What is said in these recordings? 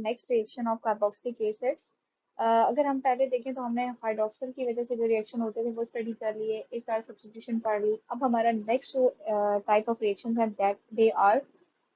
Next reaction of carboxylic acids. अगर हम पहले देखें तो हमने हाइड्रोक्सिल की वजह से जो रिएक्शन होते थे वो स्टडी कर लिए, इस सार सब्स्टिट्यूशन पढ़ ली। अब हमारा नेक्स्ट जो टाइप ऑफ रिएक्शन है that they are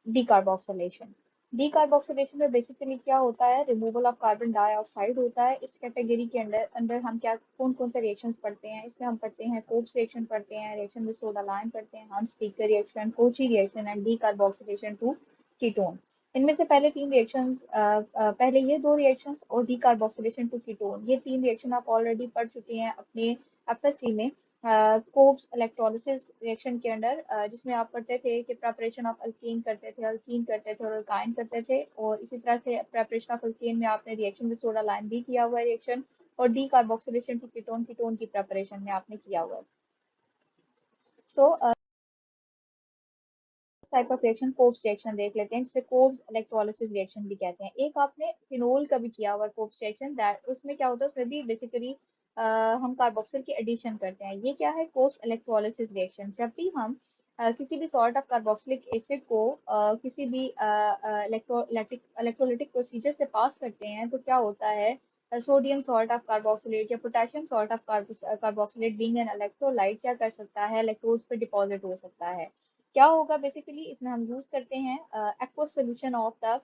decarboxylation. Decarboxylation में बेसिकली क्या होता है, रिमूवल ऑफ कार्बन डाइऑक्साइड होता है। इस कैटेगरी के अंदर अंदर हम क्या कौन कौन से रिएक्शंस पढ़ते हैं, इसमें हम पढ़ते हैं कोप्स रिएक्शन पढ़ते हैं, रिएक्शन विद सोडा लाइम पढ़ते हैं, Hunsdiecker reaction, Kochi reaction and decarboxylation to ketone. इनमें से पहले तीन रिएक्शंस, पहले ये दो रिएक्शंस और डीकार्बोक्सिलेशन टू कीटोन, ये तीन रिएक्शन आप ऑलरेडी पढ़ चुके हैं अपने एफएससी में कोब्स इलेक्ट्रोलिसिस रिएक्शन के अंदर, जिसमें आप पढ़ते थे कि प्रेपरेशन ऑफ अल्कीन करते थे, अल्कीन करते थे और अल्काइन करते थे। और इसी तरह से प्रेपरेशन ऑफ अल्कीन में आपने रिएक्शन विद सोडा लाइम भी किया हुआ है रिएक्शन, और decarboxylation to ketone, ketone की प्रेपरेशन में आपने किया हुआ है। So type of reaction Kolbe's reaction देख लेते हैं, जिसे कोब्स इलेक्ट्रोलिसिस रिएक्शन भी कहते हैं। एक आपने फिनोल का भी किया हुआ कोब्स रिएक्शन, दैट उसमें क्या होता है, उसमें भी बेसिकली हम कार्बोक्सिल की एडिशन करते हैं। ये क्या है, कोब्स इलेक्ट्रोलिसिस रिएक्शन। जब भी हम किसी भी सॉल्ट ऑफ कार्बोक्सिलिक एसिड को किसी भी इलेक्ट्रोलिटिक प्रोसीजर से पास करते हैं तो क्या होता है, सोडियम सॉल्ट ऑफ कार्बोक्सिलेट या potassium salt of carboxylate being an electrolyte क्या कर सकता है, इलेक्ट्रोड्स पे डिपॉजिट हो सकता है। क्या होगा बेसिकली, इसमें हम यूज करते हैं aqueous solution of the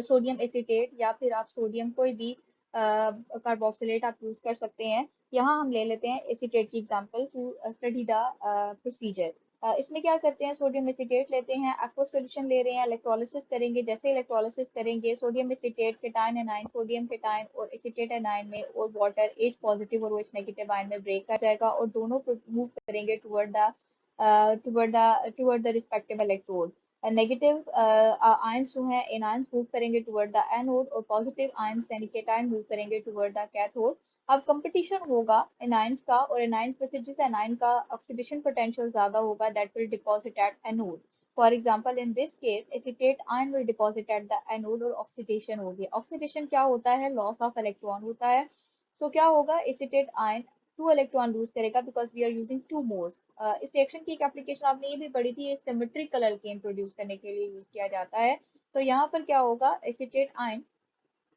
sodium acetate, या फिर आप सोडियम कोई भी कार्बोक्सिलेट आप यूज कर सकते हैं। यहाँ हम ले लेते हैं एसीटेट की example to study the procedure. इसमें क्या करते हैं, सोडियम एसीटेट लेते हैं, एक्वस सॉल्यूशन ले रहे हैं, इलेक्ट्रोलिसिस करेंगे। जैसे इलेक्ट्रोलिसिस करेंगे, sodium acetate cation anion, sodium cation और एसीटेट एनायन में और वाटर एच पॉजिटिव और OH नेगेटिव आयन में ब्रेक कर जाएगा और दोनों को मूव करेंगे toward the respective electrode. Negative ions जो है एनायंस मूव करेंगे टुवर्ड द एनोड, और पॉजिटिव आयंस यानी केटायन मूव करेंगे टुवर्ड द कैथोड। अब कंपटीशन होगा एनायंस का, और एनायंस में से जिस एनायन का ऑक्सीडेशन पोटेंशियल ज्यादा होगा that will deposit at anode. For example in this case acetate ion will deposit at the anode, और ऑक्सीडेशन होगी। ऑक्सीडेशन क्या होता है, लॉस ऑफ इलेक्ट्रॉन होता है। सो क्या होगा, एसीटेट आयन 2 इलेक्ट्रॉन लूज करेगा because we are using 2 moles. इस रिएक्शन की एक एप्लीकेशन आपने ये भी पढ़ी थी, ये सिमेट्रिकल अल्केन प्रोड्यूस करने के लिए यूज किया जाता है। तो यहाँ पर क्या होगा, एसीटेट आयन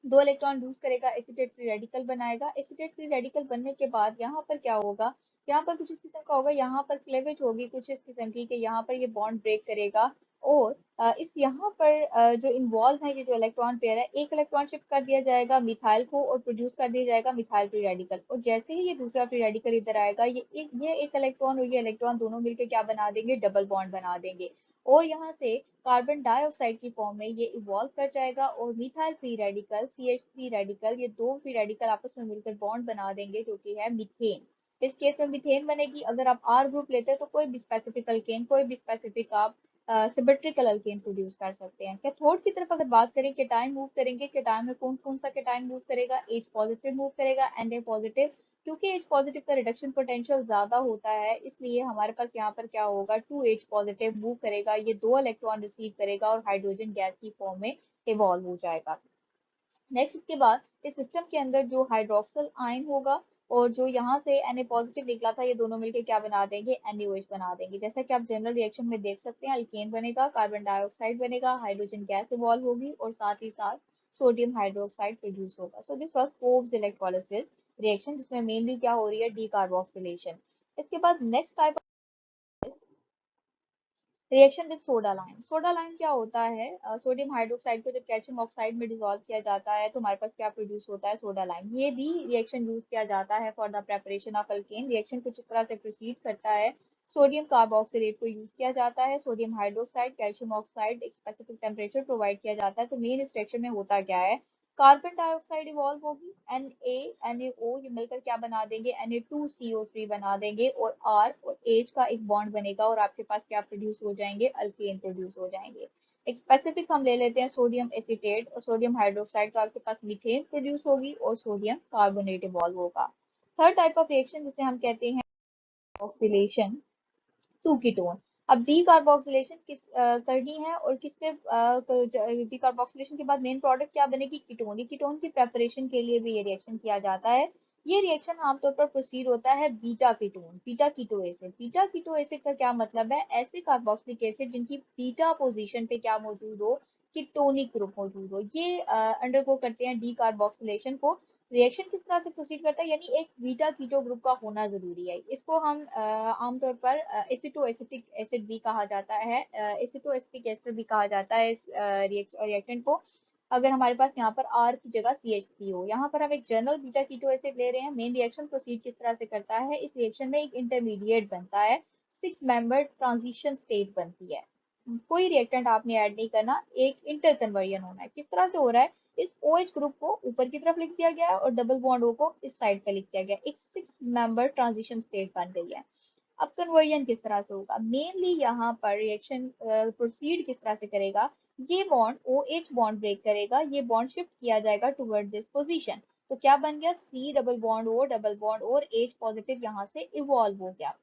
2 इलेक्ट्रॉन लूज करेगा, एसीटेट फ्री रेडिकल बनाएगा। एसीटेट फ्री रेडिकल बनने के बाद यहाँ पर क्या होगा, यहाँ पर कुछ इस किस्म का होगा, यहाँ पर क्लेवेज होगी कुछ इस किस्म की कि यहाँ पर ये बॉन्ड ब्रेक करेगा। और इस यहाँ पर जो इन्वॉल्व है, ये जो इलेक्ट्रॉन पेयर है, एक इलेक्ट्रॉन शिफ्ट कर दिया जाएगा मिथाइल को और प्रोड्यूस कर दिया जाएगा मिथाइल फ्री रेडिकल। और जैसे ही ये दूसरा फ्री रेडिकल इधर आएगा, ये एक इलेक्ट्रॉन और ये इलेक्ट्रॉन दोनों मिलकर क्या बना देंगे, डबल बॉन्ड बना देंगे। और यहाँ से कार्बन डाइऑक्साइड की फॉर्म में ये इवॉल्व कर जाएगा और methyl free radical, CH free radical, ये दो फ्री रेडिकल आपस में मिलकर बॉन्ड बना देंगे जो कि है मीथेन। इस केस में मीथेन बनेगी। अगर आप आर ग्रुप लेते हैं तो कोई भी स्पेसिफिक अल्केन, कोई भी स्पेसिफिक आप सिमेट्रिकल अल्केन प्रोड्यूस कर सकते हैं। कैथोड की तरफ अगर बात करें, केटायन मूव करेंगे, केटायन में कौन कौन सा केटायन मूव करेगा, H पॉजिटिव मूव करेगा, Na पॉजिटिव। क्योंकि H पॉजिटिव का रिडक्शन पोटेंशियल ज्यादा होता है, इसलिए हमारे पास यहाँ पर क्या होगा, 2H पॉजिटिव मूव करेगा, ये 2 इलेक्ट्रॉन रिसीव करेगा और हाइड्रोजन गैस की फॉर्म में इवॉल्व हो जाएगा। नेक्स्ट इसके बाद इस सिस्टम के अंदर जो हाइड्रोक्सिल आयन होगा और जो यहाँ से Na पॉजिटिव निकला था, ये दोनों मिलकर क्या बना देंगे, NaOH बना देंगे। जैसा कि आप जनरल रिएक्शन में देख सकते हैं, अल्केन बनेगा, कार्बन डाइऑक्साइड बनेगा, हाइड्रोजन गैस इवॉल्व होगी और साथ ही साथ सोडियम हाइड्रोक्साइड प्रोड्यूस होगा। So this was Kolbe's electrolysis reaction, जिसमें मेनली क्या हो रही है, डीकार्बोक्सिलेशन। इसके बाद next type reaction with soda lime. Soda lime क्या होता है, सोडियम हाइड्रोक्साइड को जब कैल्शियम ऑक्साइड में डिसॉल्व किया जाता है तो हमारे पास क्या प्रोड्यूस होता है, सोडा लाइम। ये भी रिएक्शन यूज किया जाता है for the preparation of alkane. Reaction कुछ इस तरह से प्रोसीड करता है, सोडियम कार्बोक्सिलेट को यूज किया जाता है, सोडियम हाइड्रोक्साइड, कैल्शियम ऑक्साइड, एक स्पेसिफिक टेम्परेचर प्रोवाइड किया जाता है। तो मेन इस रिएक्शन में होता क्या है, कार्बन डाइऑक्साइड इवॉल्व होगी, NaNaO ये मिलकर क्या बना देंगे, Na2CO3 बना देंगे, और R और H का एक बॉन्ड बनेगा और आपके पास क्या प्रोड्यूस हो जाएंगे, अल्केन प्रोड्यूस हो जाएंगे। एक स्पेसिफिक हम ले लेते हैं सोडियम एसीटेट और सोडियम हाइड्रोक्साइड का, आपके पास मीथेन प्रोड्यूस होगी और सोडियम कार्बोनेट इवॉल्व होगा। थर्ड टाइप ऑफ रिएक्शन जिसे हम कहते हैं ऑक्सीडेशन टू कीटोन। अब डीकार्बोक्सिलेशन करनी है और किससे, डीकार्बोक्सिलेशन के बाद मेन प्रोडक्ट क्या बनेगी, कीटोन। ये कीटोन की प्रेपरेशन के लिए भी ये रिएक्शन किया जाता है। ये रिएक्शन आमतौर पर प्रोसीड होता है beta ketone, beta keto acid. Beta keto acid का क्या मतलब है, ऐसे कार्बोक्सिलिक एसिड जिनकी बीटा पोजीशन पे क्या मौजूद हो, कीटोनिक ग्रुप मौजूद हो, ये अंडरगो करते हैं डी कार्बोक्सिलेशन को। रिएक्शन किस तरह से प्रोसीड करता है, यानी एक बीटा कीटो ग्रुप का होना जरूरी है। इसको हम आमतौर पर एसिटो एसिटिक एसिड भी कहा जाता है, एसिटो एसिटिक एसिड भी कहा जाता है इस रिएक्टेंट को। अगर हमारे पास यहाँ पर R की जगह CH3 हो, यहाँ पर हम एक जनरल बीटा कीटो एसिड ले रहे हैं। मेन रिएक्शन प्रोसीड किस तरह से करता है, इस रिएक्शन में एक इंटरमीडिएट बनता है, 6 मेंबर ट्रांजिशन स्टेट बनती है। कोई रिएक्टेंट आपने ऐड नहीं करना, एक इंटर कन्वर्जन होना है। किस तरह से हो रहा है, इस OH ग्रुप को ऊपर की तरफ लिख दिया गया है और डबल बॉन्ड O को इस साइड पे लिख दिया गया है, एक 6 मेंबर ट्रांजिशन स्टेट बन गई है। अब कन्वर्जन किस तरह से होगा, मेनली यहाँ पर रिएक्शन प्रोसीड किस तरह से करेगा, ये बॉन्ड OH बॉन्ड ब्रेक करेगा, ये बॉन्ड शिफ्ट किया जाएगा टुवर्ड दिस पोजीशन। तो क्या बन गया, C double bond O double bond और H पॉजिटिव यहाँ से इवॉल्व हो गया।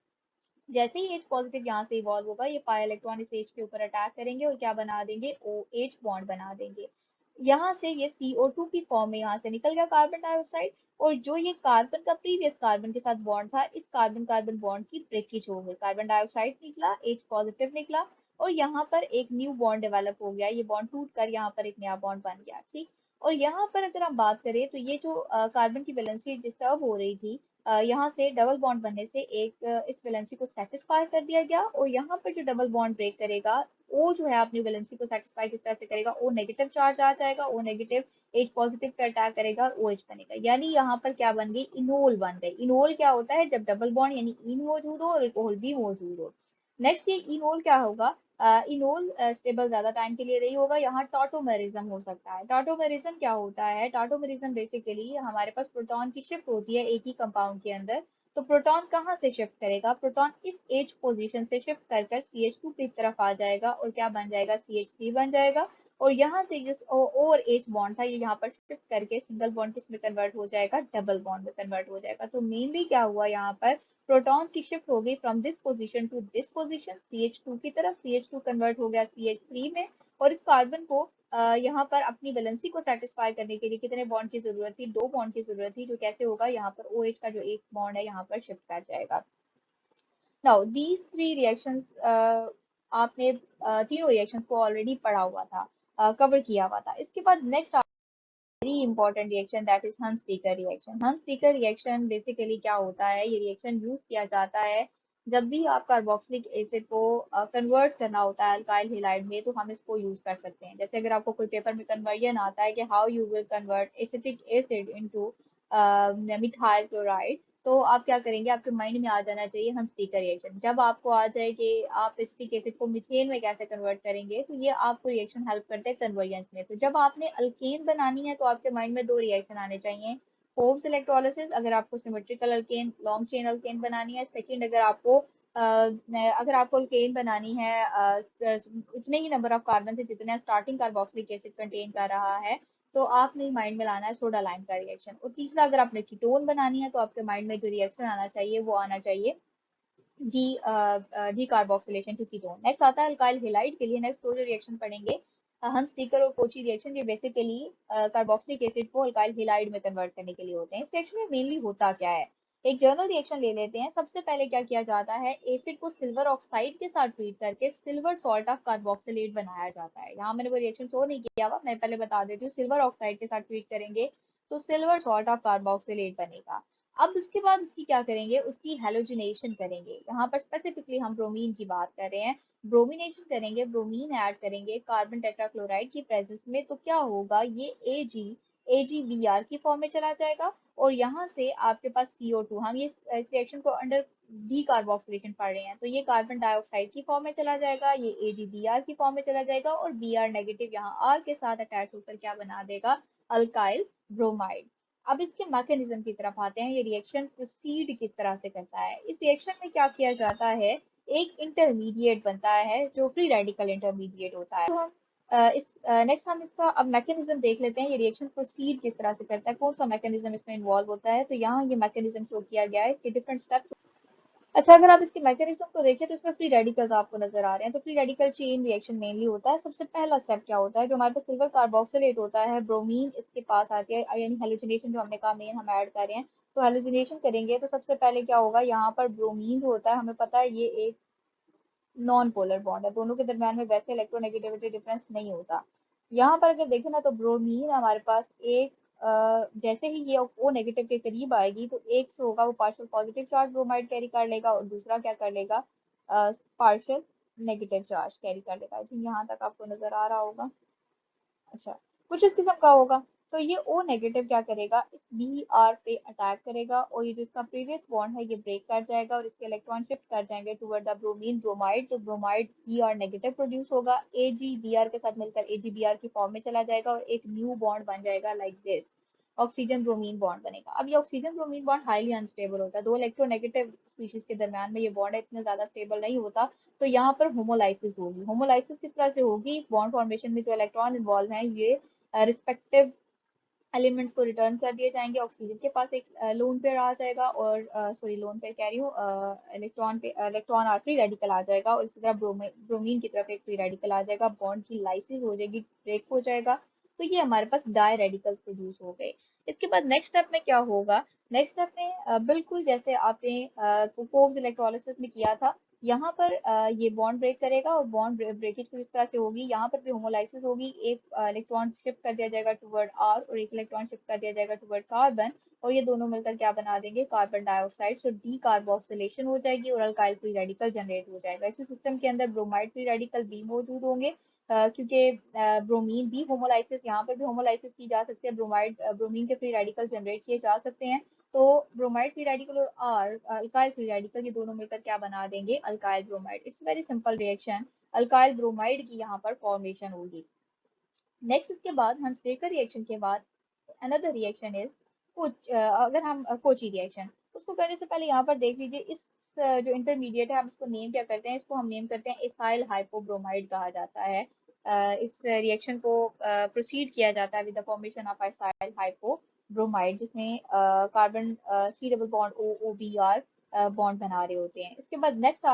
जैसे ही H पॉजिटिव यहाँ से इवॉल्व होगा, ये पाई इलेक्ट्रॉन इस H के ऊपर अटैक करेंगे और क्या बना देंगे, OH बॉन्ड बना देंगे। यहाँ से ये CO2 की फॉर्म में यहाँ से निकल गया कार्बन डाइऑक्साइड, और जो ये कार्बन का प्रीवियस कार्बन के साथ बॉन्ड था, इस कार्बन कार्बन बॉन्ड की ब्रेकेज हो गई, कार्बन डाइऑक्साइड निकला, H पॉजिटिव निकला, और यहाँ पर एक न्यू बॉन्ड डेवलप हो गया, ये बॉन्ड टूट कर यहाँ पर एक नया बॉन्ड बन गया, ठीक। और यहाँ पर अगर हम बात करें तो ये जो कार्बन की वैलेंसी डिस्टर्ब हो रही थी, यहाँ से डबल बॉन्ड बनने से एक इस वैलेंसी को सेटिस्फाई कर दिया गया, और यहाँ पर जो डबल बॉन्ड ब्रेक करेगा, ओ जो है अपनी वैलेंसी को सेटिस्फाई किस तरह से करेगा, ओ नेगेटिव चार्ज आ जाएगा, O negative H positive pay attack करेगा और OH बनेगा, यानी यहाँ पर क्या बन गई, इनोल बन गई। इनोल क्या होता है, जब डबल बॉन्ड यानी इन मौजूद हो और अल्कोहल भी मौजूद हो। नेक्स्ट ये इनोल क्या होगा, इनोल स्टेबल ज्यादा टाइम के लिए नहीं होगा, यहाँ टॉटोमेरिज्म हो सकता है। टॉटोमेरिज्म क्या होता है, टॉटोमेरिज्म बेसिकली हमारे पास प्रोटॉन की शिफ्ट होती है एक ही कंपाउंड के अंदर। तो प्रोटॉन कहाँ से शिफ्ट करेगा, प्रोटॉन इस H पोजीशन से शिफ्ट कर कर CH2 की तरफ आ जाएगा और क्या बन जाएगा, CH3 बन जाएगा। और यहाँ से जिस O और H बॉन्ड था, ये यहाँ पर शिफ्ट करके सिंगल बॉन्ड किस में कन्वर्ट हो जाएगा, डबल बॉन्ड में कन्वर्ट हो जाएगा। तो मेनली क्या हुआ यहाँ पर, प्रोटॉन की शिफ्ट हो गई from this position to this position, CH2 की तरफ, CH2 कन्वर्ट हो गया CH3 में। और इस कार्बन को यहाँ पर अपनी वैलेंसी को सेटिस्फाई करने के लिए कितने बॉन्ड की जरूरत थी, 2 बॉन्ड की जरूरत थी, जो कैसे होगा, यहाँ पर OH का जो एक बॉन्ड है यहाँ पर शिफ्ट कर जाएगा। नाउ दीज थ्री रिएक्शंस, आपने तीनों रिएक्शंस को ऑलरेडी पढ़ा हुआ था, कवर किया हुआ था। इसके बाद next very important reaction, that is Hunsdiecker reaction. Hunsdiecker reaction basically क्या होता है, ये रिएक्शन यूज किया जाता है जब भी आप कार्बोक्सिलिक एसिड को कन्वर्ट करना होता है अल्काइल हैलाइड में, तो हम इसको यूज कर सकते हैं। जैसे अगर आपको कोई पेपर में कन्वर्जन आता है कि how you will convert acetic acid into methyl chloride, तो आप क्या करेंगे, आपके माइंड में आ जाना चाहिए हंस-टीकर रिएक्शन। जब आपको आ जाए कि आप एसिटिक एसिड को मीथेन में कैसे कन्वर्ट करेंगे, तो ये आपको रिएक्शन हेल्प करते हैं कन्वर्जन में। तो जब आपने अल्केन बनानी है तो आपके माइंड में दो रिएक्शन आने चाहिए, फोर्ब्स इलेक्ट्रोलिसिस अगर आपको symmetrical alkane long chain alkane बनानी है, सेकंड अगर आपको अल्केन बनानी है उतने ही नंबर ऑफ कार्बन से जितने स्टार्टिंग कार्बोक्सिलिक एसिड कंटेन कर रहा है, तो आपने माइंड में लाना है सोडा लाइम का रिएक्शन। और तीसरा, अगर आपने कीटोन बनानी है तो आपके माइंड में जो रिएक्शन आना चाहिए वो आना चाहिए de decarboxylation to ketone. Next आता है अल्काइल हैलाइड के लिए। नेक्स्ट दो जो रिएक्शन पढ़ेंगे, हंस टीकर और कोची रिएक्शन, ये बेसिकली कार्बोक्सिलिक एसिड को अल्काइल हैलाइड में कन्वर्ट करने के लिए होते हैं। इस रिएक्शन में मेनली होता क्या है, एक जर्नल रिएक्शन ले लेते हैं। सबसे पहले क्या किया जाता है, एसिड को सिल्वर ऑक्साइड के साथ ट्रीट करके सिल्वर सॉल्ट ऑफ कार्बोक्सिलेट बनाया जाता है। यहाँ मैंने वो रिएक्शन शो नहीं किया हुआ, मैं पहले बता देती हूँ। सिल्वर ऑक्साइड के साथ ट्रीट करेंगे तो सिल्वर सॉल्ट ऑफ कार्बोक्सिलेट बनेगा। अब उसके बाद उसकी क्या करेंगे, उसकी हेलोजिनेशन करेंगे। यहाँ पर स्पेसिफिकली हम ब्रोमीन की बात कर रहे हैं। ब्रोमिनेशन करेंगे, ब्रोमीन ऐड करेंगे कार्बन टेट्राक्लोराइड की प्रेजेंस में, तो क्या होगा, ये AgBr की फॉर्म में चला जाएगा। और यहाँ से आपके पास CO2, हम ये इस रिएक्शन को अंडर डी कार्बोक्सिलेशन पढ़ रहे हैं, तो ये कार्बन डाइऑक्साइड की फॉर्म में चला जाएगा, ये AgBr की फॉर्म में चला जाएगा, और Br नेगेटिव यहाँ R के साथ अटैच होकर क्या बना देगा, अल्काइल ब्रोमाइड। अब इसके मैकेनिज्म की तरफ आते हैं, ये रिएक्शन प्रोसीड किस तरह से करता है। इस रिएक्शन में क्या किया जाता है, एक इंटरमीडिएट बनता है जो फ्री रेडिकल इंटरमीडिएट होता है। तो हम इस नेक्स्ट हम इसका अब मैकेनिज्म देख लेते हैं, ये रिएक्शन प्रोसीड किस तरह से करता है, कौन सा मैकेनिज्म इसमें इन्वॉल्व होता है। तो यहाँ ये मैकेनिज्म शो किया गया है, इसके डिफरेंट स्टेप्स। अच्छा, अगर आप इसके मैकेनिज्म को देखें तो इसमें फ्री रेडिकल्स आपको नजर आ रहे हैं। तो free radical chain reaction mainly होता है। सबसे पहला स्टेप क्या होता है, जो हमारे पास सिल्वर कार्बोक्सिलेट होता है, ब्रोमीन इसके पास आती है, यानी हेलोजिनेशन जो हमने कहा मेन हम ऐड कर रहे हैं। तो हेलोजिनेशन करेंगे तो सबसे पहले क्या होगा, यहाँ पर ब्रोमीन जो होता है, हमें पता है ये एक नॉन पोलर बॉन्ड है, दोनों के दरम्यान में वैसे इलेक्ट्रोनेगेटिविटी डिफरेंस नहीं होता। यहाँ पर अगर देखें ना तो ब्रोमीन हमारे पास एक जैसे ही ये ओ नेगेटिव के करीब आएगी तो एक जो होगा वो partial positive charge bromide carry कर लेगा और दूसरा क्या कर लेगा, पार्शियल नेगेटिव चार्ज कैरी कर लेगा। आई थिंक यहाँ तक आपको नजर आ रहा होगा। अच्छा, कुछ इस किस्म का होगा। तो ये ओ नेगेटिव क्या करेगा, इस बी आर पे अटैक करेगा और ये जो इसका प्रीवियस बॉन्ड है ये ब्रेक कर जाएगा और इसके इलेक्ट्रॉन शिफ्ट कर जाएंगे टुवर्ड द ब्रोमीन ब्रोमाइड। तो bromide B R negative produce होगा, ए जी बी आर के साथ मिलकर ए जी बी आर की फॉर्म में चला जाएगा और एक न्यू बॉन्ड बन जाएगा like this, oxygen bromine bond बनेगा। अब ये oxygen bromine bond highly unstable होता है, दो इलेक्ट्रोनेगेटिव स्पीशीज के दरमियान में ये बॉन्ड इतना ज्यादा स्टेबल नहीं होता। तो यहाँ पर होमोलाइसिस होगी। होमोलाइसिस किस तरह से होगी, इस बॉन्ड फॉर्मेशन में जो इलेक्ट्रॉन इन्वॉल्व हैं ये रिस्पेक्टिव एलिमेंट्स को रिटर्न कर दिए जाएंगे। ऑक्सीजन के पास एक लोन पेयर आ जाएगा और सॉरी लोन पेयर कह रही हूँ, इलेक्ट्रॉन आखिरी रेडिकल आ जाएगा और इसी तरह ब्रोमीन की तरफ एक फ्री रेडिकल आ जाएगा, बॉन्ड की लाइसिस हो जाएगी, ब्रेक हो जाएगा। तो ये हमारे पास डाई रेडिकल्स प्रोड्यूस हो गए। इसके बाद नेक्स्ट स्टेप में क्या होगा, नेक्स्ट स्टेप में बिल्कुल जैसे आपने पोव्स इलेक्ट्रोलिसिस में किया था, यहाँ पर ये बॉन्ड ब्रेक करेगा और बॉन्ड ब्रेकेज किस तरह से होगी, यहाँ पर भी होमोलाइसिस होगी। एक इलेक्ट्रॉन शिफ्ट कर दिया जाएगा टुवर्ड आर और एक इलेक्ट्रॉन शिफ्ट कर दिया जाएगा टुवर्ड कार्बन और ये दोनों मिलकर क्या बना देंगे, कार्बन डाइऑक्साइड। सो डी कार्बोक्सिलेशन हो जाएगी और अल्काइल फ्री रेडिकल जनरेट हो जाएगा। इसी सिस्टम के अंदर ब्रोमाइड फ्री रेडिकल भी मौजूद होंगे क्योंकि ब्रोमीन भी होमोलाइसिस, यहाँ पर भी होमोलाइसिस की जा सकती है, ब्रोमाइड ब्रोमीन के फ्री रेडिकल जनरेट किए जा सकते हैं। तो ब्रोमाइड फ्री रेडिकल और आर अल्काइल फ्री रेडिकल ये दोनों मिलकर क्या बना देंगे, alkyl bromide. It's very simple reaction, alkyl bromide की यहाँ पर फॉर्मेशन होगी। नेक्स्ट इसके बाद हंसबेकर रिएक्शन के बाद अनदर रिएक्शन इज कुछ अगर हम कोची रिएक्शन, उसको करने से पहले यहाँ पर देख लीजिए इस जो इंटरमीडिएट है हम इसको नेम क्या करते हैं, इसको हम नेम करते हैं इसाइल हाइपोब्रोमाइड कहा जाता है। इस रिएक्शन को प्रोसीड किया जाता है with the formation of acyl hypobromide जिसमें carbon C double bond O O B R bond बना रहे होते हैं। इसके बाद नेक्स्ट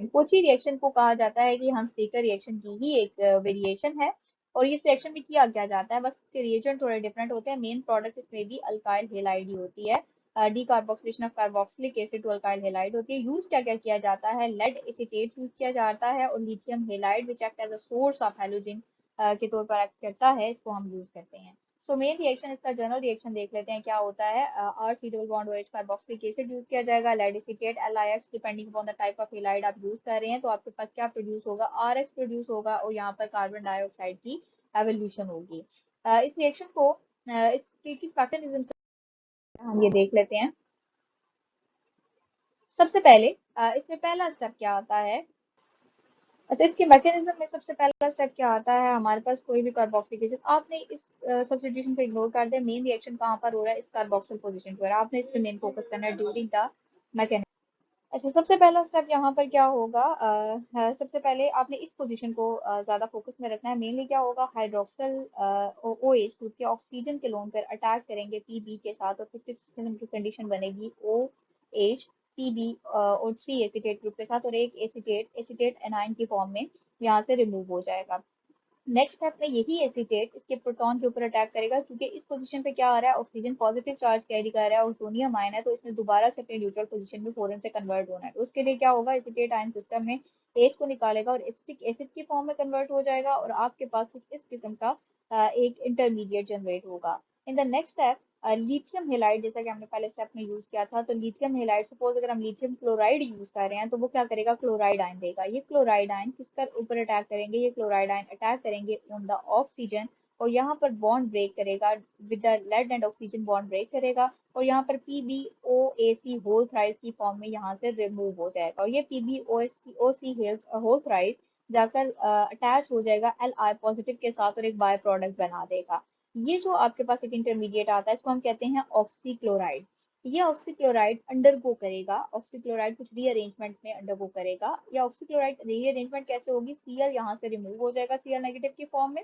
कोची रिएक्शन को कहा जाता है कि हंस-टेकर रिएक्शन की ही एक वेरिएशन है और इस रिएक्शन में किया क्या जाता है, बस इसके रिएजेंट थोड़े डिफरेंट होते हैं। मेन प्रोडक्ट इसमें भी अल्काइल हेलाइड ही होती है। Decarboxylation of carboxylic acid to alkyl halide होती है। यूज क्या क्या किया जाता है, लेड एसीटेट यूज किया जाता है और lithium halide which act as a source of halogen के तौर पर एक्ट करता है, इसको हम यूज करते हैं। सो मेन रिएक्शन, इसका जनरल रिएक्शन देख लेते हैं क्या होता है। R C double bond OH carboxylic acid use किया जाएगा, lead acetate LiX depending upon the type of halide आप यूज कर रहे हैं। तो आपके पास क्या प्रोड्यूस होगा, RX प्रोड्यूस होगा और यहाँ पर कार्बन डाइऑक्साइड की एवोल्यूशन होगी। इस रिएक्शन को इसके किस मैकेनिज्म से हम ये देख लेते हैं। सबसे पहले इसमें पहला स्टेप क्या आता है, अच्छा इसके मैकेनिज्म में सबसे पहला स्टेप क्या आता है, हमारे पास कोई भी कार्बोक्सिलिक एसिड, आपने इस सब्स्टिट्यूशन को इग्नोर कर दिया, मेन रिएक्शन कहाँ पर हो रहा है, इस कार्बोक्सिल पोजीशन पर, आपने इस पे मेन फोकस करना है ड्यूरिंग द मैकेनिज्म। अच्छा सबसे पहला स्टेप यहाँ पर क्या होगा, सबसे पहले आपने इस पोजीशन को ज्यादा फोकस में रखना है। मेनली क्या होगा, हाइड्रोक्सिल ओ एच ग्रुप के ऑक्सीजन के लोन पर अटैक करेंगे पीबी के साथ और फिर किस किस्म की कंडीशन बनेगी, ओ एच पीबी और 3 एसीटेट ग्रुप के साथ और एक एसीटेट एसीटेट एनाइन की फॉर्म में यहाँ से रिमूव हो जाएगा। नेक्स्ट स्टेप में यही एसीटेट इसके प्रोटॉन के ऊपर अटैक करेगा क्योंकि इस पोजीशन पे क्या आ रहा है, ऑक्सीजन पॉजिटिव चार्ज कैरी कर रहा है और सोनियम आयन है, तो इसने दोबारा से अपने न्यूट्रल पोजीशन में फॉरन से कन्वर्ट होना है। तो उसके लिए क्या होगा, एसीटेट आयन सिस्टम में एच को निकालेगा और एसिटिक एसिड की फॉर्म में कन्वर्ट हो जाएगा और आपके पास कुछ इस किस्म का एक इंटरमीडिएट जनरेट होगा। In the next step lithium halide, जैसा कि हमने पहले स्टेप में यूज किया था, तो लिथियम हेलाइड सपोज अगर हम लिथियम क्लोराइड यूज कर रहे हैं तो वो क्या करेगा, क्लोराइड आयन देगा। ये क्लोराइड आयन किसका ऊपर अटैक करेंगे, ये क्लोराइड आयन अटैक करेंगे ऑन द ऑक्सीजन और यहाँ पर बॉन्ड ब्रेक करेगा with the lead and oxygen bond break करेगा और यहाँ पर PbOAC होल थ्राइस की फॉर्म में यहाँ से रिमूव हो जाएगा और ये PbOC होल थ्राइस जाकर अटैच हो जाएगा Li पॉजिटिव के साथ और एक बाय प्रोडक्ट बना देगा। ये जो आपके पास एक इंटरमीडिएट आता है इसको हम कहते हैं ऑक्सीक्लोराइड। ये ऑक्सीक्लोराइड अंडरगो करेगा, ऑक्सीक्लोराइड कुछ रीअरेंजमेंट में अंडरगो करेगा। या ऑक्सीक्लोराइड रीअरेंजमेंट कैसे होगी, Cl यहाँ से रिमूव हो जाएगा Cl नेगेटिव की फॉर्म में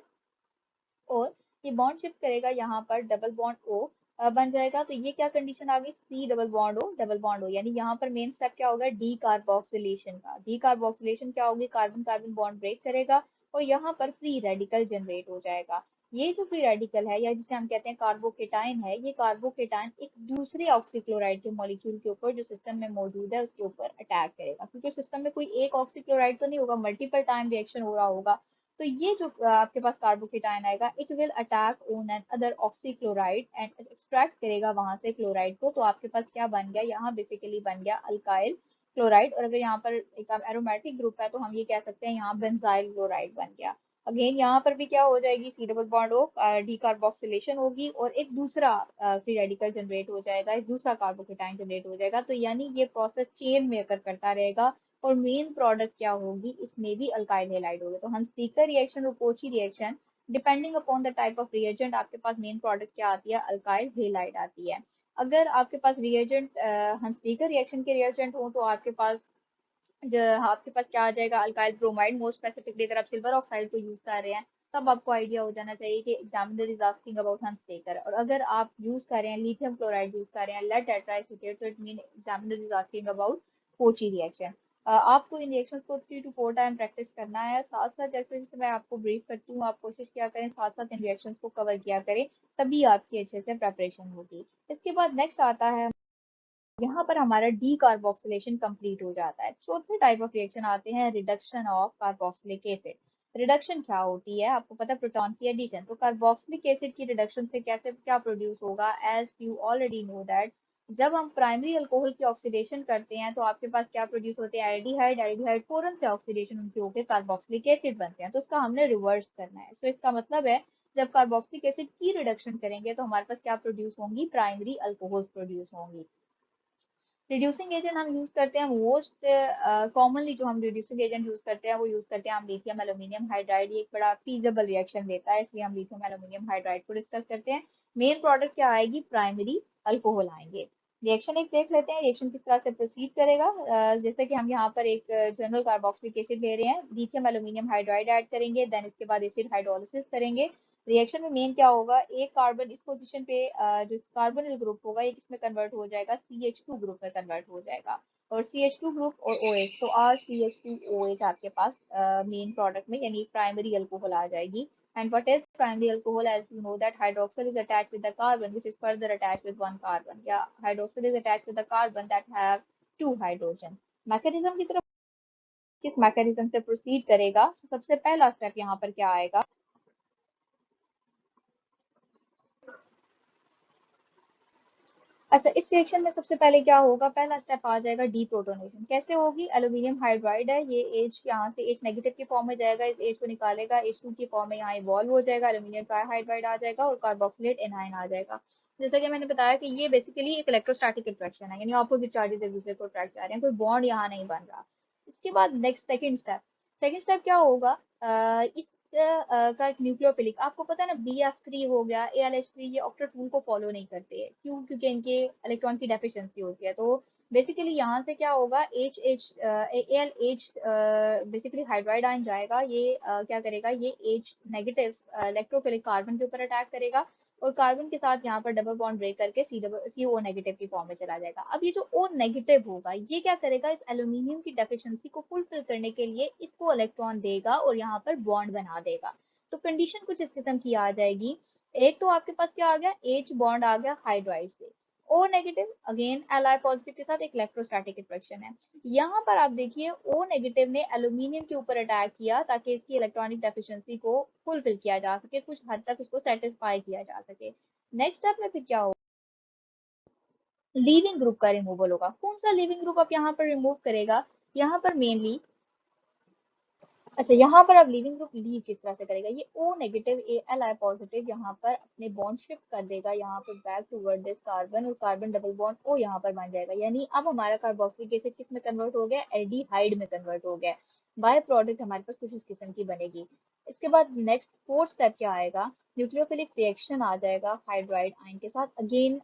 और ये बॉन्ड शिफ्ट करेगा यहाँ पर डबल बॉन्ड O बन जाएगा। तो ये क्या कंडीशन आ गई, C double bond O double bond O, यानी यहाँ पर मेन स्टेप क्या होगा, डी कार्बोक्सिलेशन का। डी कार्बोक्सिलेशन क्या होगी, कार्बन कार्बन बॉन्ड ब्रेक करेगा और यहाँ पर फ्री रेडिकल जनरेट हो जाएगा। ये जो फ्री रेडिकल है या जिसे हम कहते हैं कार्बोकेटाइन है, ये कार्बोकेटाइन एक दूसरे ऑक्सीक्लोराइड के मॉलिक्यूल के ऊपर जो सिस्टम में मौजूद है उसके ऊपर अटैक करेगा, क्योंकि सिस्टम में कोई एक ऑक्सीक्लोराइड तो नहीं होगा, मल्टीपल टाइम रिएक्शन हो रहा होगा। तो ये जो आपके पास कार्बोकेटायन आएगा, it will attack on an other oxychloride and extract करेगा वहां से क्लोराइड को। तो आपके पास क्या बन गया, यहाँ बेसिकली बन गया अल्काइल क्लोराइड। और अगर यहाँ पर एक एरोमेटिक ग्रुप है तो हम ये कह सकते हैं यहाँ बेंजाइल क्लोराइड बन गया। अगेन यहाँ पर भी क्या हो जाएगी, सी डबल बॉन्ड हो डीकार्बोक्सिलेशन होगी और एक दूसरा फ्री रेडिकल जनरेट हो जाएगा, एक दूसरा कार्बोकेटाइन जनरेट हो जाएगा। तो यानी ये प्रोसेस चेन में अकर करता रहेगा और मेन प्रोडक्ट क्या होगी, इसमें भी अल्काइल हेलाइड होगा। तो हंस-टीकर रिएक्शन और Kochi reaction, depending upon the type of reagent आपके पास मेन प्रोडक्ट क्या आती है, अल्काइल हेलाइड आती है। अगर आपके पास रिएजेंट हंस-टीकर रिएक्शन के रिएजेंट हो तो आपके पास क्या आ जाएगा, अल्काइल ब्रोमाइड। मोस्ट स्पेसिफिकली अगर आप सिल्वर ऑक्साइड को यूज कर रहे हैं तब आपको आइडिया हो जाना चाहिए कि एग्जामिनर इज आस्किंग अबाउट हंस टेकर। और अगर आप यूज कर रहे हैं लिथियम क्लोराइड यूज कर रहे हैं लेड टेट्राएसिटेट, तो it mean examiner is asking about Kochi reaction. आपको इन रिएक्शंस को 3 to 4 टाइम प्रैक्टिस करना है। साथ साथ जैसे जैसे मैं आपको ब्रीफ करती हूँ, आप कोशिश किया करें साथ साथ इन रिएक्शंस को कवर किया करें, तभी आपकी अच्छे से प्रेपरेशन होगी। इसके बाद नेक्स्ट आता है, यहाँ पर हमारा डी कार्बोक्सिलेशन कंप्लीट हो जाता है। चौथे टाइप ऑफ रिएक्शन आते हैं reduction of carboxylic acid. Reduction क्या होती है, आपको पता है, प्रोटॉन की एडिशन। तो कार्बोक्सिलिक एसिड की रिडक्शन से कैसे क्या प्रोड्यूस होगा, as you already know that जब हम प्राइमरी अल्कोहल की ऑक्सीडेशन करते हैं तो आपके पास क्या प्रोड्यूस होते हैं, एल्डिहाइड। एल्डिहाइड फौरन से ऑक्सीडेशन उनके होकर कार्बोक्सिलिक एसिड बनते हैं। तो इसका हमने रिवर्स करना है। तो इसका मतलब है जब कार्बोक्सिलिक एसिड की रिडक्शन करेंगे तो हमारे पास क्या प्रोड्यूस होंगी, प्राइमरी अल्कोहल्स प्रोड्यूस होंगी। रिड्यूसिंग एजेंट हम यूज करते हैं मोस्ट कॉमनली, जो हम रिड्यूसिंग एजेंट यूज करते हैं वो यूज करते हैं हम लिथियम एल्यूमिनियम हाइड्राइड। ये एक बड़ा फीजिबल रिएक्शन देता है, इसलिए हम लिथियम एल्यूमिनियम हाइड्राइड को डिस्कस करते हैं। मेन प्रोडक्ट क्या आएगी, प्राइमरी अल्कोहल आएंगे। रिएक्शन एक देख लेते हैं, रिएक्शन किस तरह से प्रोसीड करेगा। जैसे कि हम यहाँ पर एक जनरल कार्बोक्सिलिक एसिड ले रहे हैं, लिथियम एल्यूमिनियम हाइड्राइड ऐड करेंगे, देन इसके बाद एसिड हाइड्रोलिसिस करेंगे। रिएक्शन में मेन क्या होगा, एक कार्बन इस पोजीशन पे जो कार्बोनिल ग्रुप होगा एक इसमें कन्वर्ट हो जाएगा, CH2 ग्रुप में कन्वर्ट हो जाएगा। और CH2 ग्रुप और OH, तो RCH2OH आपके पास मेन प्रोडक्ट में यानी प्राइमरी अल्कोहल आ जाएगी। And what is primary alcohol? As you know that hydroxyl is attached with the carbon, which is further attached with one carbon. Yeah, hydroxyl is attached with the carbon that have two hydrogen. Mechanism की तरफ, किस mechanism से proceed करेगा, तो सबसे पहला step यहाँ पर क्या आएगा। अच्छा, इस रिएक्शन में सबसे पहले क्या होगा, पहला स्टेप आ जाएगा डीप्रोटोनेशन। कैसे होगी, एल्यूमिनियम हाइड्राइड है, ये H यहाँ से H नेगेटिव की फॉर्म में जाएगा, इस H को निकालेगा, H2 की फॉर्म में यहाँ इवॉल्व हो जाएगा, एल्यूमिनियम ट्राइहाइड्राइड आ जाएगा और कार्बोक्सिलेट एनायन आ जाएगा। जैसा कि मैंने बताया कि ये बेसिकली एक इलेक्ट्रोस्टैटिक इंट्रैक्शन है, यानी ऑपोजिट चार्जेस एक दूसरे को अट्रैक्ट कर रहे हैं, कोई बॉन्ड यहाँ नहीं बन रहा। इसके बाद नेक्स्ट सेकंड स्टेप क्या होगा, इस का एक न्यूक्लियोफिलिक, आपको पता है ना, BF3 हो गया, ALH3, ये ऑक्टेट रूल को फॉलो नहीं करते हैं, क्यों, क्योंकि इनके इलेक्ट्रॉन की डेफिशिएंसी होती है। तो बेसिकली यहाँ से क्या होगा, ALH बेसिकली हाइड्राइड आयन जाएगा, ये क्या करेगा, ये H नेगेटिव इलेक्ट्रोफिलिक कार्बन के ऊपर अटैक करेगा और कार्बन के साथ यहाँ पर डबल बॉन्ड ब्रेक करके CO नेगेटिव की फॉर्म में चला जाएगा। अब ये जो O नेगेटिव होगा ये क्या करेगा, इस एल्यूमिनियम की डेफिशिएंसी को फुलफिल करने के लिए इसको इलेक्ट्रॉन देगा और यहाँ पर बॉन्ड बना देगा। तो कंडीशन कुछ इस किस्म की आ जाएगी। एक तो आपके पास क्या आ गया, H बॉन्ड आ गया हाइड्राइड से, O negative again Li positive के साथ एक इलेक्ट्रोस्टैटिक इंट्रैक्शन है। यहाँ पर आप देखिए O नेगेटिव ने एल्यूमिनियम के ऊपर अटैक किया ताकि इसकी इलेक्ट्रॉनिक डेफिशिएंसी को फुलफिल किया जा सके, कुछ हद तक उसको सेटिस्फाई किया जा सके। नेक्स्ट स्टेप में फिर क्या होगा, लीविंग ग्रुप का रिमूवल होगा। कौन सा लीविंग ग्रुप आप यहाँ पर रिमूव करेगा, यहाँ पर मेनली, अच्छा यहाँ पर अब लीविंग ग्रुप लीव किस तरह से करेगा, ये O नेगेटिव Li पॉजिटिव यहाँ पर अपने बॉन्ड शिफ्ट कर देगा यहाँ पर बैक टूवर्ड दिस कार्बन, और कार्बन डबल बॉन्ड O यहाँ पर बन जाएगा। यानी अब हमारा कार्बोक्सिलिक एसिड किस में कन्वर्ट हो गया, एल्डिहाइड में कन्वर्ट हो गया। बाय प्रोडक्ट हमारे पास कुछ इस किस्म की बनेगी। इसके बाद नेक्स्ट फोर्थ स्टेप क्या आएगा, न्यूक्लियोफिलिक रिएक्शन आ जाएगा हाइड्राइड आयन के साथ। Again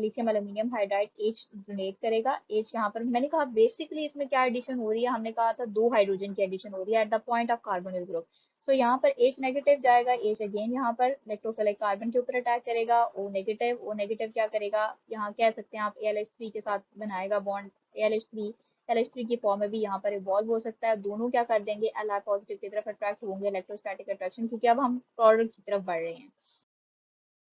lithium aluminium hydride H donate करेगा। H यहाँ पर मैंने कहा बेसिकली इसमें क्या एडिशन हो रही है, हमने कहा था 2 हाइड्रोजन की एडिशन हो रही है at the point of carbonyl group. तो यहाँ पर H नेगेटिव जाएगा, H अगेन यहाँ पर इलेक्ट्रोफिलिक कार्बन के ऊपर अटैक करेगा। O नेगेटिव क्या करेगा, यहाँ कह सकते हैं आप ALH3 के साथ बनाएगा बॉन्ड, LH3 की फॉर्म में भी यहाँ पर इवॉल्व हो सकता है। दोनों क्या कर देंगे, Li पॉजिटिव की तरफ अट्रैक्ट होंगे, इलेक्ट्रोस्टैटिक अट्रैक्शन, क्योंकि अब हम प्रोडक्ट की तरफ बढ़ रहे हैं।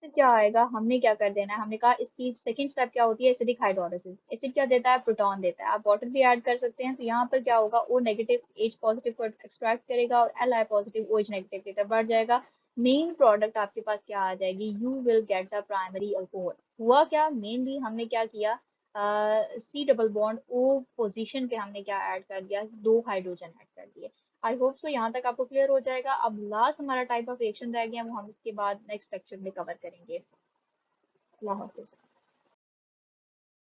फिर क्या आएगा, हमने क्या कर देना है, हमने कहा इसकी सेकंड स्टेप क्या होती है, एसिडिक हाइड्रोलिसिस। एसिड क्या देता है, प्रोटॉन देता है। आप वाटर भी ऐड कर सकते हैं, तो यहाँ पर क्या होगा, ओ नेगेटिव एच पॉजिटिव को एक्सट्रैक्ट करेगा और L I positive O H negative लेकर बढ़ जाएगा। मेन प्रोडक्ट आपके पास क्या आ जाएगी, you will get the primary alcohol. हुआ क्या, मेनली हमने क्या किया, C double bond O position पे हमने क्या ऐड कर दिया, दो हाइड्रोजन ऐड कर दिए। आई होप सो यहाँ तक आपको क्लियर हो जाएगा। अब लास्ट हमारा टाइप ऑफ रिएक्शन रह गया, वो हम इसके बाद नेक्स्ट लेक्चर में कवर करेंगे। अल्लाह हाफिज।